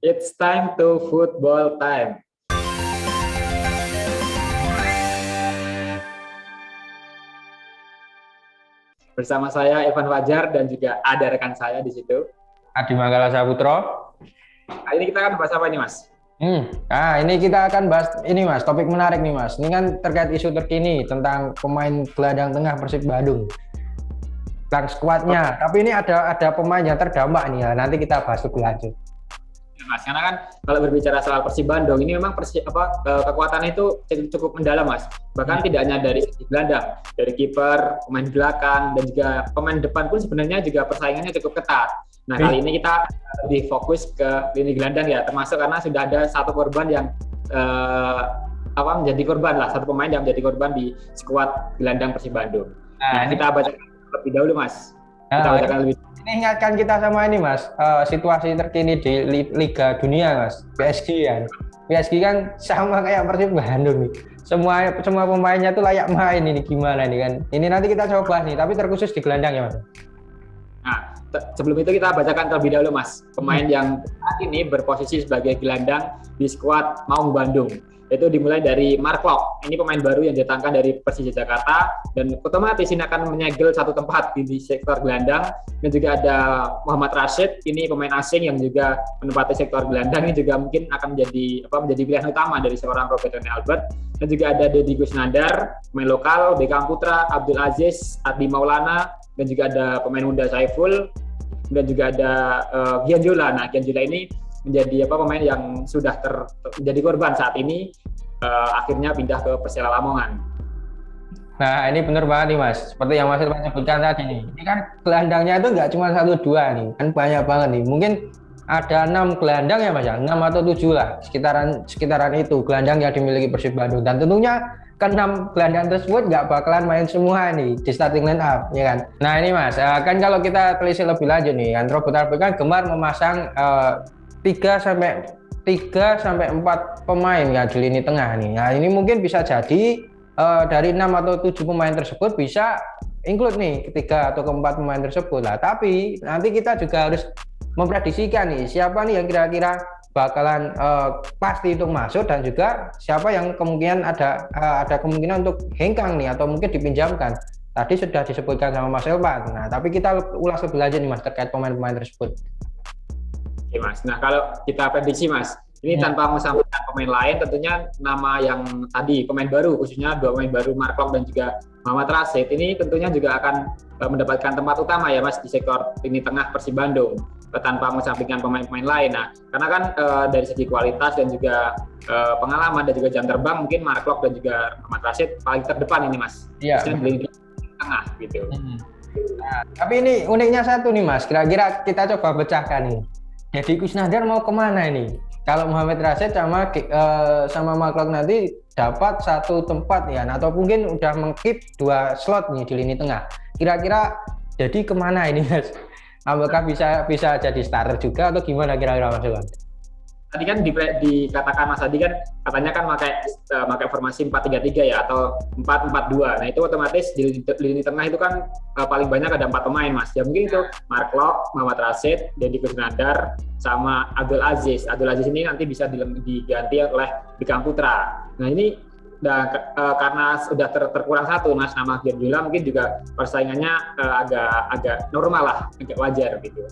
It's time to football time. Bersama saya Evan Fajar dan juga ada rekan saya di situ. Adi Manggala Saputro. Kali ini kita akan bahas apa ini, Mas? Ini kita akan bahas ini, Mas. Topik menarik nih, Mas. Ini kan terkait isu terkini tentang pemain gelandang tengah Persib Bandung. Tentang skuadnya. Tapi ini ada pemain yang terdampak nih ya. Nanti kita bahas lebih lanjut. Mas, karena kan kalau berbicara soal Persib Bandung ini memang kekuatannya itu cukup mendalam, Mas. Bahkan tidak hanya dari segi gelandang, dari kiper, pemain belakang dan juga pemain depan pun sebenarnya juga persaingannya cukup ketat. Nah, kali ini kita lebih fokus ke lini gelandang ya, termasuk karena sudah ada satu korban yang menjadi korban lah, satu pemain yang menjadi korban di skuad gelandang Persib Bandung. Nah, kita bacakan lebih dahulu, Mas. Kita bacakan lebih. Ini ingatkan kita sama ini, Mas, situasi terkini di Liga Dunia, Mas. PSG kan. PSG kan sama kayak Persib Bandung nih. Semua pemainnya tuh layak main, ini gimana nih kan. Ini nanti kita coba nih, tapi terkhusus di gelandang ya, Mas. Nah, sebelum itu kita bacakan terlebih dahulu, Mas, pemain yang saat ini berposisi sebagai gelandang di skuad Maung Bandung. Itu dimulai dari Mark Klok. Ini pemain baru yang didatangkan dari Persija Jakarta dan otomatis ini akan menyegel satu tempat di sektor gelandang. Dan juga ada Muhammad Rashid, ini pemain asing yang juga menempati sektor gelandang. Ini juga mungkin akan menjadi pilihan utama dari seorang Roberto Albert. Dan juga ada Deddy Kusnandar, pemain lokal, Beckham Putra, Abdul Aziz, Adi Maulana, dan juga ada pemain muda Saiful, dan juga ada Gian Jola. Nah, Gian Jola ini menjadi pemain yang sudah menjadi korban saat ini, akhirnya pindah ke Persela Lamongan. Nah, ini benar banget nih, Mas. Seperti yang Mas Irfan sebutkan tadi nih. Ini kan gelandangnya itu nggak cuma 1-2 nih, kan banyak banget nih. Mungkin ada 6 gelandang ya, Mas ya, 6 atau 7 lah, sekitaran itu gelandang yang dimiliki Persib Bandung. Dan tentunya ke-6 gelandang tersebut nggak bakalan main semua nih di starting line up, ya kan. Nah ini, Mas, kan kalau kita telisik lebih lanjut nih, kan Robert Albert kan gemar memasang 3 sampai 4 pemain ya di lini tengah nih. Nah ini mungkin bisa jadi dari 6 atau 7 pemain tersebut bisa include nih ketiga atau keempat pemain tersebut lah. Tapi nanti kita juga harus memprediksikan nih siapa nih yang kira-kira bakalan pasti untuk masuk dan juga siapa yang kemungkinan ada kemungkinan untuk hengkang nih atau mungkin dipinjamkan. Tadi sudah disebutkan sama Mas Elvan. Nah tapi kita ulas lebih lanjut nih, Mas, terkait pemain-pemain tersebut. Oke, Mas. Nah, kalau kita prediksi, Mas, ini tanpa mensampaikan pemain lain, tentunya nama yang tadi pemain baru, khususnya 2 pemain baru, Mark Klok dan juga Muhammad Rashid, ini tentunya juga akan mendapatkan tempat utama ya, Mas, di sektor lini tengah Persib Bandung, tanpa mensampaikan pemain-pemain lain. Nah, karena kan dari segi kualitas dan juga pengalaman dan juga jam terbang, mungkin Mark Klok dan juga Muhammad Rashid paling terdepan ini, Mas. Iya. Di lini tengah gitu. Nah, tapi ini uniknya satu nih, Mas. Kira-kira kita coba pecahkan nih. Jadi Kusnandar mau kemana ini? Kalau Muhammad Rashid sama Mark Klok nanti dapat satu tempat ya, atau mungkin udah mengkeep 2 slot nih di lini tengah. Kira-kira jadi kemana ini, Mas? Apakah bisa jadi starter juga atau gimana kira-kira, Mas Ilham? Tadi kan dikatakan Mas Adi kan katanya kan pakai formasi 4-3-3 ya atau 4-4-2. Nah itu otomatis di lini tengah itu kan paling banyak ada 4 pemain, Mas. Ya mungkin itu Mark Klok, Muhammad Rashid, Deddy Kusnandar, sama Abdul Aziz. Abdul Aziz ini nanti bisa diganti oleh Beckham Putra. Nah ini karena sudah terkurang satu, Mas, nama Gian Jola mungkin juga persaingannya agak normal lah, agak wajar gitu.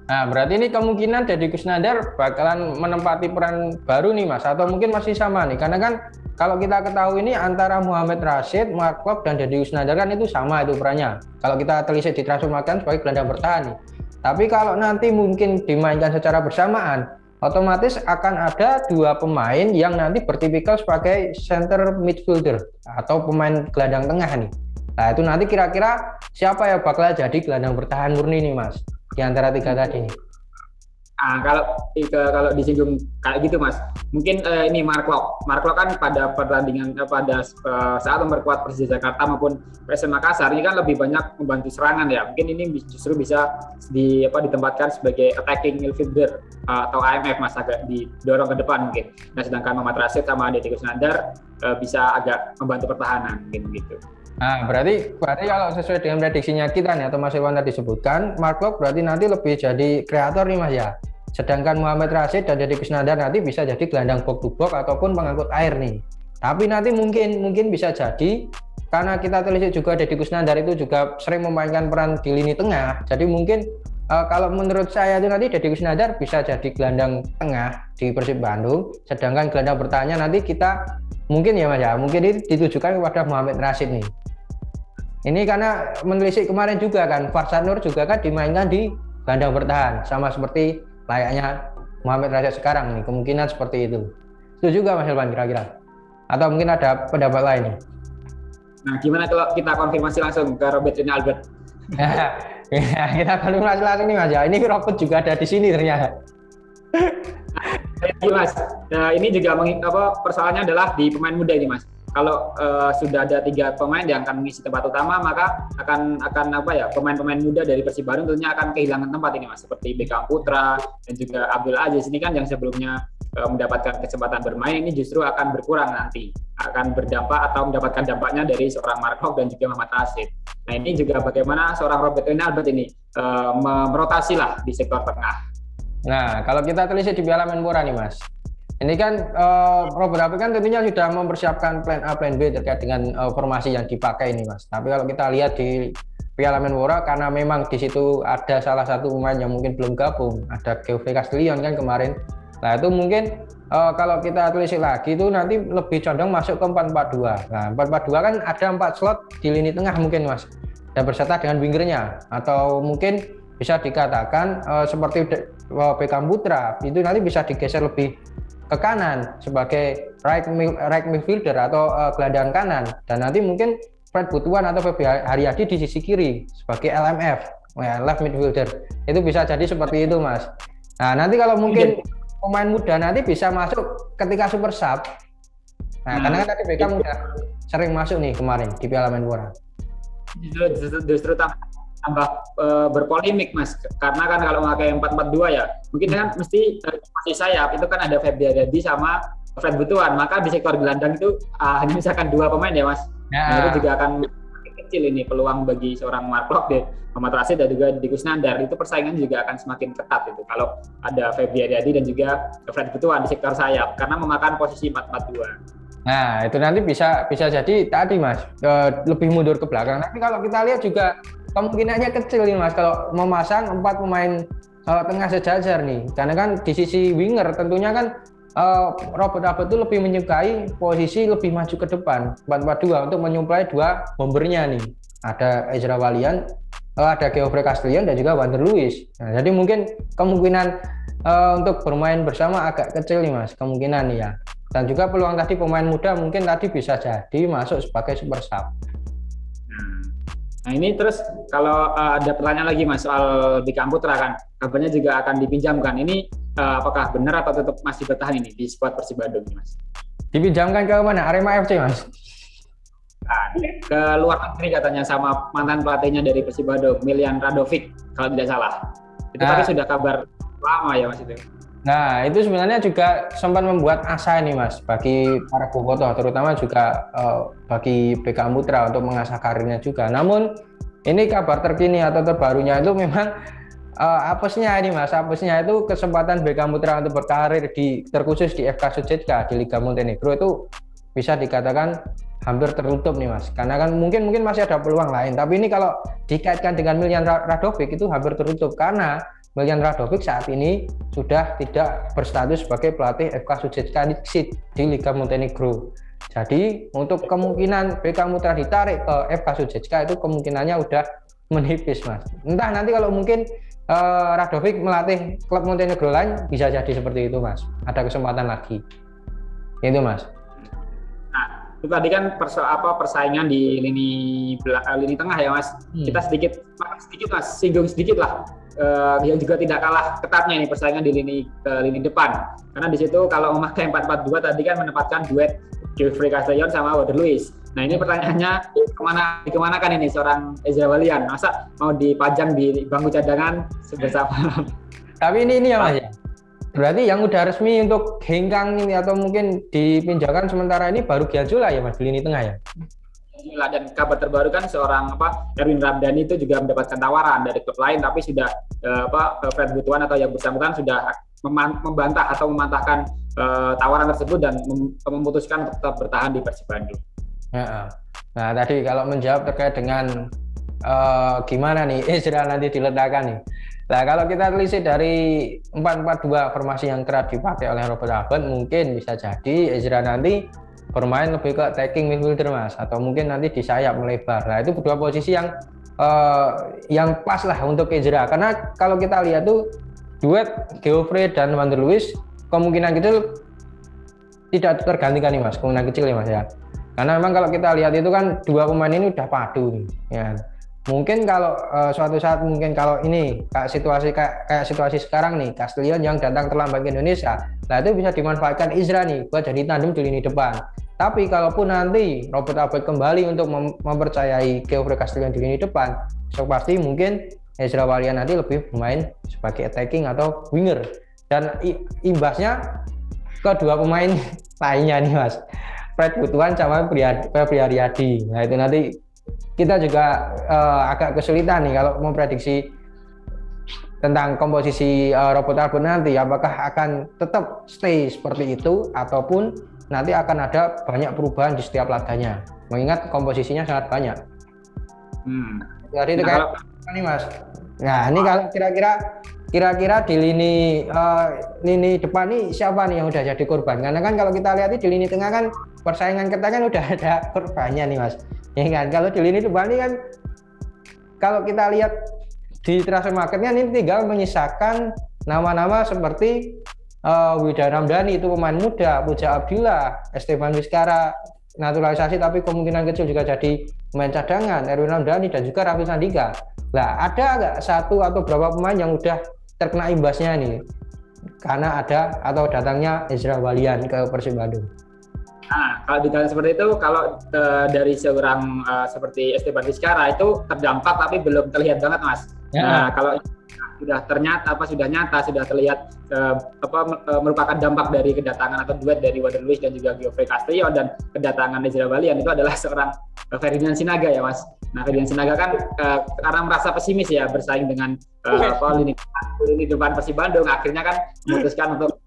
Nah, berarti ini kemungkinan Deddy Kusnandar bakalan menempati peran baru nih, Mas, atau mungkin masih sama nih, karena kan kalau kita ketahui ini antara Muhammad Rashid, Mark Klok, dan Deddy Kusnandar kan itu sama itu perannya. Kalau kita telisik di transformasikan sebagai gelandang bertahan nih. Tapi kalau nanti mungkin dimainkan secara bersamaan, otomatis akan ada 2 pemain yang nanti bertipikal sebagai center midfielder atau pemain gelandang tengah nih. Nah itu nanti kira-kira siapa yang bakal jadi gelandang bertahan murni nih, Mas, di antara 3 tadi nih? Kalau disinggung kayak gitu, Mas, mungkin ini Mark Klok kan pada pertandingan saat memperkuat Persija Jakarta maupun PSM Makassar ini kan lebih banyak membantu serangan ya. Mungkin ini justru bisa ditempatkan sebagai attacking midfielder atau AMF, Mas, agak didorong ke depan mungkin. Nah sedangkan Muhammad Rashid sama Deddy Kusnandar bisa agak membantu pertahanan mungkin gitu. Nah, berarti kalau sesuai dengan prediksinya kita nih atau Mas Irwan tadi disebutkan, Mark Klok berarti nanti lebih jadi kreator nih, Mas ya. Sedangkan Muhammad Rashid dan Deddy Kusnandar nanti bisa jadi gelandang box to box ataupun pengangkut air nih. Tapi nanti mungkin bisa jadi karena kita telisik juga Deddy Kusnandar itu juga sering memainkan peran di lini tengah. Jadi mungkin kalau menurut saya itu nanti Deddy Kusnandar bisa jadi gelandang tengah di Persib Bandung. Sedangkan gelandang bertahannya nanti kita mungkin ya Mas ya, mungkin ini ditujukan kepada Muhammad Rashid nih. Ini karena menelisik kemarin juga kan, Farsan Nur juga kan dimainkan di gelandang bertahan, sama seperti layaknya Muhammad Rashid sekarang nih, kemungkinan seperti itu. Itu juga Mas Elvan kira-kira? Atau mungkin ada pendapat lain nih? Nah, gimana kalau kita konfirmasi langsung ke Robertino Albert? Ya, kita konfirmasi langsung nih Mas ya. Ini Robert juga ada di sini ternyata. Jadi Mas, nah, ini juga persoalannya adalah di pemain muda ini Mas. Kalau sudah ada 3 pemain yang akan mengisi tempat utama, maka akan pemain-pemain muda dari Persib Bandung tentunya akan kehilangan tempat ini Mas, seperti Beckham Putra dan juga Abdul Aziz ini kan yang sebelumnya mendapatkan kesempatan bermain, ini justru akan berkurang nanti, akan berdampak atau mendapatkan dampaknya dari seorang Mark Hok dan juga Muhammad Rashid. Nah, ini juga bagaimana seorang Robertino Albert ini merotasi lah di sektor tengah. Nah, kalau kita telisik di Piala Menpora nih Mas, ini kan Robert Albert kan tentunya sudah mempersiapkan plan A, plan B terkait dengan formasi yang dipakai ini Mas. Tapi kalau kita lihat di Piala Menpora, karena memang di situ ada salah satu pemain yang mungkin belum gabung, ada Geoffrey Castellion kan kemarin. Nah itu mungkin kalau kita telisik lagi itu nanti lebih condong masuk ke 4-4-2. Nah 4-4-2 kan ada 4 slot di lini tengah mungkin Mas, dan berserta dengan wingernya, atau mungkin bisa dikatakan seperti Beckham Putra itu nanti bisa digeser lebih ke kanan sebagai right midfielder atau gelandang kanan, dan nanti mungkin Fred Butuan atau Feby Haryadi di sisi kiri sebagai LMF, left midfielder. Itu bisa jadi seperti itu Mas. Nah nanti kalau mungkin pemain muda nanti bisa masuk ketika super sub. Nah, karena kan tadi Beckham udah sering masuk nih kemarin di Piala Menpora. Justru tambah berpolemik Mas, karena kan kalau pakai 4-4-2 ya mungkin kan mesti masih sayap itu kan ada Feby Haryadi sama Fred Butuan, maka di sektor gelandang itu hanya misalkan 2 pemain ya Mas. Nah, itu juga akan kecil ini peluang bagi seorang Mark Lok deh, Muhammad Rashid dan juga Deddy Kusnandar, itu persaingan juga akan semakin ketat itu kalau ada Feby Haryadi dan juga Fred Butuan di sektor sayap karena memakan posisi 4-4-2. Nah itu nanti bisa jadi tadi Mas lebih mundur ke belakang. Tapi kalau kita lihat juga kemungkinannya kecil nih Mas kalau memasang 4 pemain tengah sejajar nih, karena kan di sisi winger tentunya kan Robert Albert itu lebih menyukai posisi lebih maju ke depan 4-4-2 untuk menyuplai 2 bombernya nih, ada Ezra Walian, ada Geoffrey Castellion dan juga Wander Luiz. Nah, jadi mungkin kemungkinan untuk bermain bersama agak kecil nih Mas, kemungkinan nih ya. Dan juga peluang tadi pemain muda mungkin tadi bisa jadi masuk sebagai super sub. Nah ini terus kalau ada pertanyaan lagi Mas soal Beckham Putra kan, kabarnya juga akan dipinjamkan. Ini apakah benar atau tetap masih bertahan ini di skuad Persib Bandung ini Mas? Dipinjamkan ke mana? Arema FC Mas? Nah, ke luar negeri katanya sama mantan pelatihnya dari Persib Bandung, Miljan Radovic kalau tidak salah. Itu tapi sudah kabar lama ya Mas itu. Nah itu sebenarnya juga sempat membuat asa ini Mas bagi para bobotoh, terutama juga bagi Beckham Putra untuk mengasah karirnya juga. Namun ini kabar terkini atau terbarunya itu memang apesnya ini Mas, apesnya itu kesempatan Beckham Putra untuk berkarir terkhusus di FK Sucetka di Liga Montenegro itu bisa dikatakan hampir tertutup nih Mas, karena kan mungkin masih ada peluang lain, tapi ini kalau dikaitkan dengan Miljan Radovic itu hampir tertutup karena Miljan Radovic saat ini sudah tidak berstatus sebagai pelatih FK Sucetka di Liga Montenegro. Jadi untuk kemungkinan Beckham Putra ditarik ke FK Sucetka itu kemungkinannya udah menipis Mas. Entah nanti kalau mungkin Radovic melatih klub Montenegro lain bisa jadi seperti itu Mas. Ada kesempatan lagi. Itu Mas. Nah, itu tadi kan persaingan di lini tengah ya Mas. Kita sedikit Mas, singgung sedikit lah. Yang juga tidak kalah ketatnya ini persaingan di lini depan. Karena di situ kalau memakai 4-4-2 tadi kan menempatkan duet Geoffrey Castellion sama Wander Luiz. Nah ini pertanyaannya kemana kan ini seorang Ezra Walian? Masa mau dipajang di bangku cadangan bersama? Tapi ini ya Mas ya. Berarti yang udah resmi untuk hengkang ini atau mungkin dipinjamkan sementara ini baru Gianzula ya Mas di lini tengah ya? Dan kabar terbaru kan seorang Erwin Ramdhani itu juga mendapatkan tawaran dari klub lain, tapi sudah Fred Butuan atau yang bersangkutan sudah membantah atau mematahkan tawaran tersebut dan memutuskan untuk tetap bertahan di Persib Bandung. Ya. Nah tadi kalau menjawab terkait dengan gimana nih Ezra nanti diletakkan nih. Nah kalau kita telisik dari 4-4-2 formasi yang kerap dipakai oleh Robert Albert, mungkin bisa jadi Ezra nanti bermain lebih ke attacking midfielder Mas, atau mungkin nanti di sayap melebar. Nah itu kedua posisi yang pas lah untuk Ezra, karena kalau kita lihat tuh duet Geoffrey dan Wander Luiz kemungkinan kecil tidak tergantikan nih Mas, kemungkinan kecil ya Mas ya. Karena memang kalau kita lihat itu kan dua pemain ini udah padu nih ya. Mungkin kalau suatu saat mungkin kalau ini kayak situasi sekarang nih, Castillion yang datang terlambat ke Indonesia, nah itu bisa dimanfaatkan Ezra nih buat jadi tandem di lini depan. Tapi kalaupun nanti Robert Albert kembali untuk mempercayai Geoffrey Castillion di lini depan, so pasti mungkin Ezra Walian nanti lebih bermain sebagai attacking atau winger. Dan imbasnya kedua pemain lainnya nih Mas, Fred Butuan sama Febri Haryadi. Nah itu nanti kita juga agak kesulitan nih kalau memprediksi tentang komposisi Robert Albert nanti, apakah akan tetap stay seperti itu ataupun nanti akan ada banyak perubahan di setiap laganya, mengingat komposisinya sangat banyak. Jadi itu kayak ini Mas. Nah ini kalau kira-kira di lini depan nih siapa nih yang udah jadi korban? Karena kan kalau kita lihat di lini tengah kan persaingan kita kan udah ada korbannya nih Mas. Ya kan, kalau di lini depan ini kan kalau kita lihat di transfer marketnya ini tinggal menyisakan nama-nama seperti Wida Ramdhani, itu pemain muda, Puja Abdillah, Esteban Vizcara naturalisasi tapi kemungkinan kecil juga jadi pemain cadangan, Erwin Ramdhani dan juga Raffi Sandika. Nah ada nggak satu atau berapa pemain yang udah terkena imbasnya nih karena ada atau datangnya Ezra Walian ke Persib Bandung? Nah, kalau ditanya seperti itu, kalau dari seorang seperti Esteban Vizcara itu terdampak tapi belum terlihat banget, Mas. Ya. Nah, kalau sudah terlihat merupakan dampak dari kedatangan atau duet dari Wander Luiz dan juga Geoffrey Castillion dan kedatangan Ezra Walian itu adalah seorang Ferdinand Sinaga ya, Mas. Nah, Ferdinand Sinaga kan karena merasa pesimis ya bersaing dengan lini depan Persib Bandung, akhirnya kan memutuskan untuk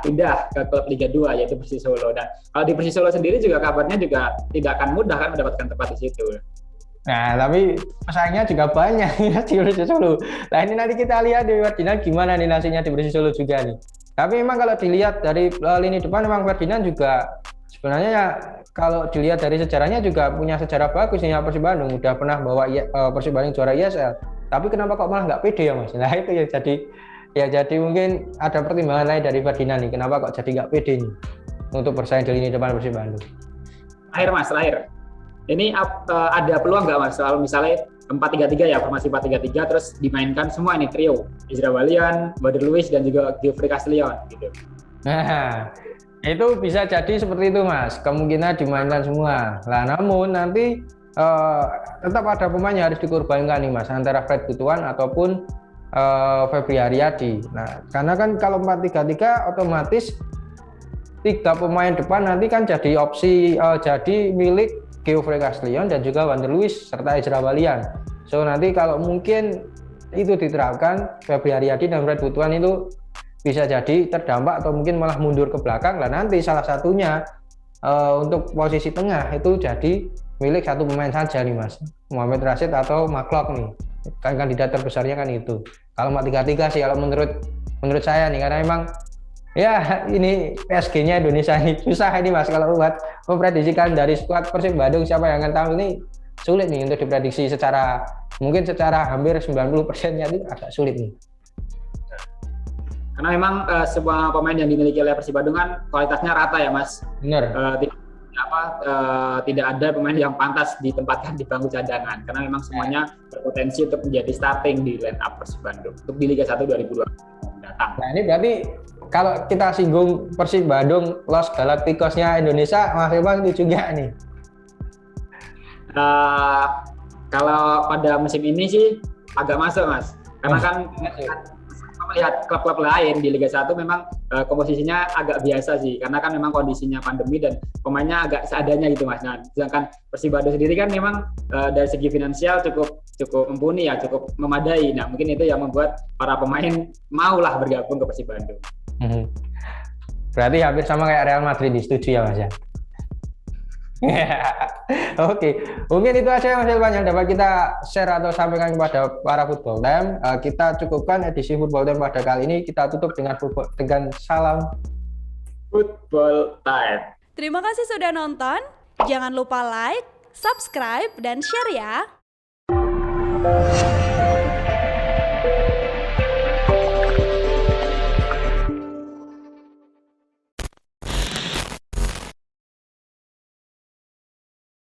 pindah ke klub Liga 2 yaitu Persis Solo. Dan kalau di Persis Solo sendiri juga kabarnya juga tidak akan mudah kan mendapatkan tempat di situ. Nah, tapi pesaingnya juga banyak di Persis Solo. Nah, ini nanti kita lihat di Ferdinand gimana nih nasibnya di Persis Solo juga nih. Tapi memang kalau dilihat dari lini depan memang Ferdinand juga sebenarnya ya, kalau dilihat dari sejarahnya juga punya sejarah bagus nih Persib Bandung, udah pernah bawa Persib Bandung juara ISL. Tapi kenapa kok malah nggak pede ya Mas? Nah, itu ya jadi mungkin ada pertimbangan lain dari Ferdinand nih, kenapa kok jadi nggak pede nih untuk bersaing di lini depan Persib Bandung. Terakhir. Ini ada peluang nggak Mas kalau misalnya 4-3-3 ya, formasi 4-3-3 terus dimainkan semua ini trio, Ezra Walian, Wander Luiz dan juga Geoffrey Castillion gitu. Nah, itu bisa jadi seperti itu Mas, kemungkinan dimainkan semua. Nah, namun nanti tetap ada pemain yang harus dikorbankan nih Mas, antara Fred Butuan ataupun Febri Haryadi. Nah, karena kan kalau 4-3-3 otomatis 3 pemain depan nanti kan jadi opsi jadi milik Geoffrey Castillion dan juga Wander Luiz serta Ezra Walian. So nanti kalau mungkin itu diterapkan, Febri Haryadi dan Fred Butuan itu bisa jadi terdampak atau mungkin malah mundur ke belakang. Lah nanti salah satunya untuk posisi tengah itu jadi milik satu pemain saja nih Mas, Muhammad Rashid atau Maklok nih. Kan kandidat terbesarnya kan itu. Kalau 4-3-3 sih kalau menurut saya nih, karena emang ya ini PSG-nya Indonesia ini susah ini Mas kalau buat memprediksikan dari skuad Persib Bandung siapa yang akan tahu, ini sulit nih untuk diprediksi secara hampir 90%-nya itu agak sulit nih. Karena memang semua pemain yang dimiliki oleh Persib Bandung kan kualitasnya rata ya Mas. Benar. Tidak ada pemain yang pantas ditempatkan di bangku cadangan karena memang semuanya berpotensi untuk menjadi starting di line up Persib Bandung untuk di Liga 1 2020 mendatang. Nah, ini berarti kalau kita singgung Persib Bandung Los Galacticos-nya Indonesia, Mas Irwan itu juga nih. Kalau pada musim ini sih agak masuk Mas, karena kan melihat klub-klub lain di Liga 1 memang komposisinya agak biasa sih, karena kan memang kondisinya pandemi dan pemainnya agak seadanya gitu Mas. Nah, sedangkan Persibado sendiri kan memang dari segi finansial cukup mumpuni ya, cukup memadai. Nah, mungkin itu yang membuat para pemain maulah bergabung ke Persib Bandung. Berarti hampir sama kayak Real Madrid, setuju ya Mas ya? Oke, mungkin itu aja ya Mas Ilvan yang dapat kita share atau sampaikan kepada para Football Time. Kita cukupkan edisi Football Time pada kali ini. Kita tutup dengan salam Football Time. Terima kasih sudah nonton. Jangan lupa like, subscribe, dan share ya.